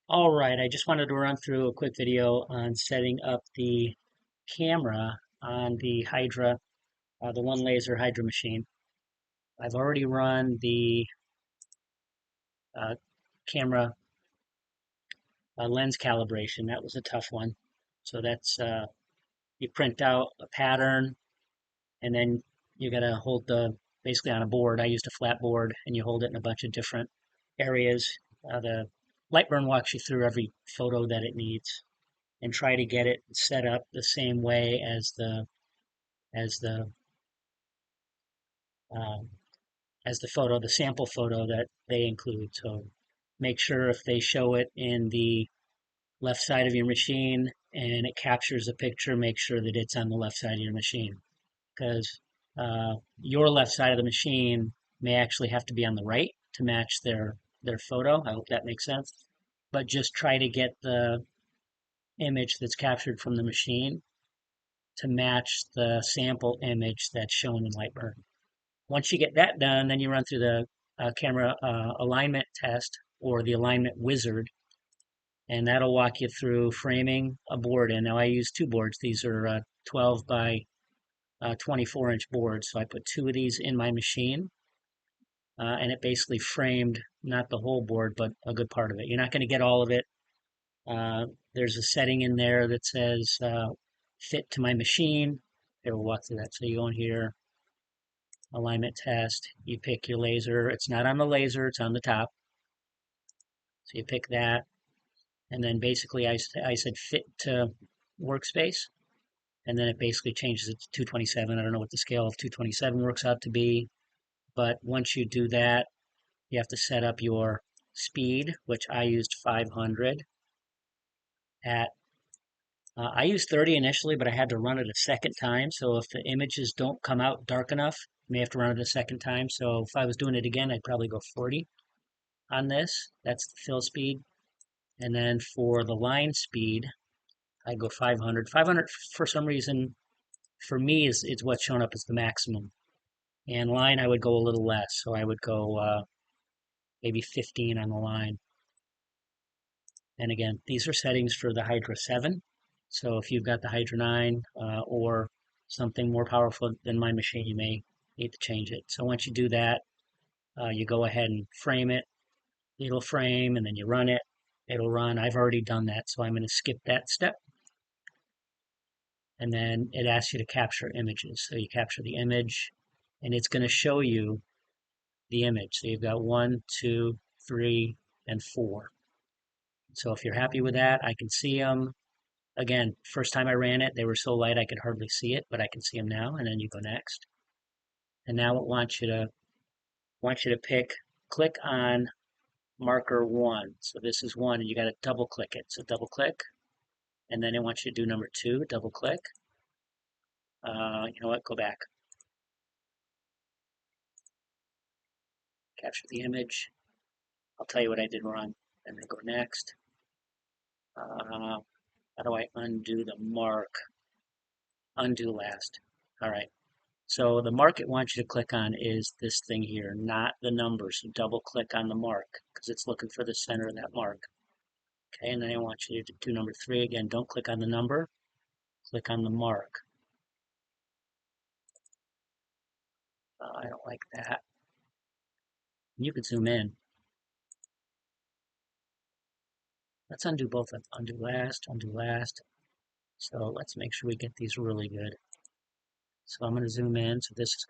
All right, I just wanted to run through a quick video on setting up the camera on the Hydra, the OneLaser Hydra machine. I've already run the uh, camera lens calibration. That was a tough one. So that's you print out a pattern, and then you got to hold the basically on a board. I used a flat board, and you hold it in a bunch of different areas. The Lightburn walks you through every photo that it needs, and try to get it set up the same way as the um, as the photo, the sample photo that they include. So make sure if they show it in the left side of your machine and it captures a picture, make sure that it's on the left side of your machine because your left side of the machine may actually have to be on the right to match their photo. I hope that makes sense. But just try to get the image that's captured from the machine to match the sample image that's shown in Lightburn. Once you get that done, then you run through the camera alignment test or the alignment wizard, and that'll walk you through framing a board. And now I use two boards. These are 12 by 24-inch boards. So I put two of these in my machine, and it basically framed not the whole board, but a good part of it. You're not going to get all of it. Uh, there's a setting in there that says fit to my machine. Here, we'll walk through that. So you go in here, alignment test, you pick your laser. It's not on the laser, it's on the top. So you pick that, and then basically I said fit to workspace, and then it basically changes it to 227. I don't know what the scale of 227 works out to be, but once you do that, you have to set up your speed, which I used 500 at I used 30 initially, but I had to run it a second time. So if the images don't come out dark enough, you may have to run it a second time. So if I was doing it again, I'd probably go 40 on this. That's the fill speed. And then for the line speed, I go 500. 500 for some reason for me is what's shown up as the maximum. And line I would go a little less, so I would go maybe 15 on the line. And again, these are settings for the Hydra 7. So if you've got the Hydra 9 or something more powerful than my machine, you may need to change it. So once you do that, you go ahead and frame it. It'll frame, and then you run it. It'll run. I've already done that, so I'm going to skip that step. And then it asks you to capture images. So you capture the image, and it's going to show you the image. So you've got 1, 2, 3, and 4. So if you're happy with that, I can see them. Again, first time I ran it, they were so light I could hardly see it, but I can see them now. And then you go next. And now it wants you to click on marker 1. So this is 1, and you got to double click it. So double click, and then it wants you to do number 2. Double click. You know what? Go back. Capture the image. I'll tell you what I did wrong, and then go next. How do I undo the mark? Undo last. All right. So the mark it wants you to click on is this thing here, not the number. So double click on the mark because it's looking for the center of that mark. Okay, and then I want you to do number 3 again. Don't click on the number, click on the mark. I don't like that. You could zoom in. Let's undo both of them. Undo last, undo last. So let's make sure we get these really good. So I'm going to zoom in. So this is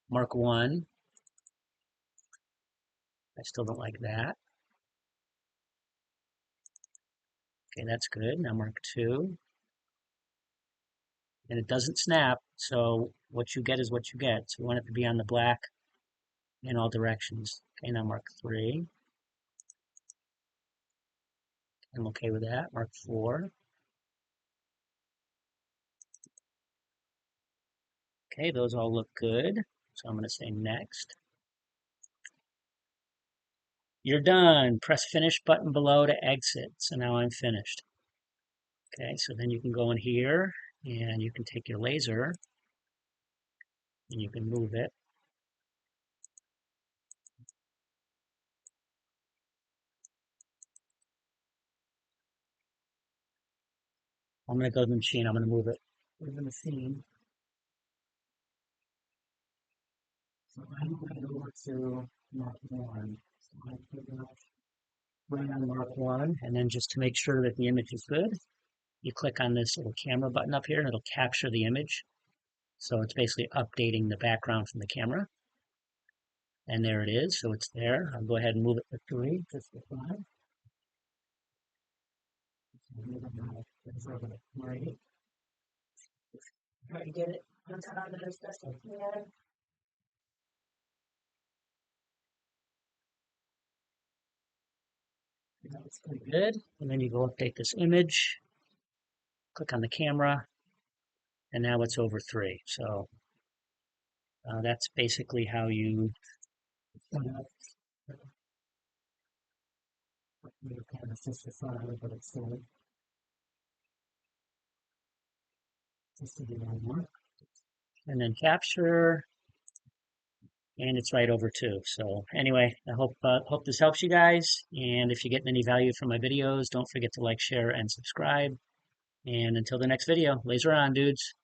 mark 1. I still don't like that. Okay, that's good. Now mark 2. And it doesn't snap, so what you get is what you get. So we want it to be on the black in all directions. Okay, now mark 3. I'm okay with that. Mark 4. Okay, those all look good. So I'm going to say next. You're done. Press finish button below to exit. So now I'm finished. Okay, so then you can go in here and you can take your laser and you can move it. I'm going to go to the machine. I'm going to move it to the machine. So I'm going to go to Mark 1. So I put it right on Mark 1, and then just to make sure that the image is good, you click on this little camera button up here, and it'll capture the image. So it's basically updating the background from the camera. And there it is. So it's there. I'll go ahead and move it to 3, just for 5. Try to get it on top of this best I can. That's pretty good. And then you go update this image, click on the camera, and now it's over 3. So that's basically how you set up your camera sister file, but it's still just to do one more. And then capture, and it's right over 2. So anyway, I hope this helps you guys. And if you're getting any value from my videos, don't forget to like, share, and subscribe. And until the next video, laser on, dudes.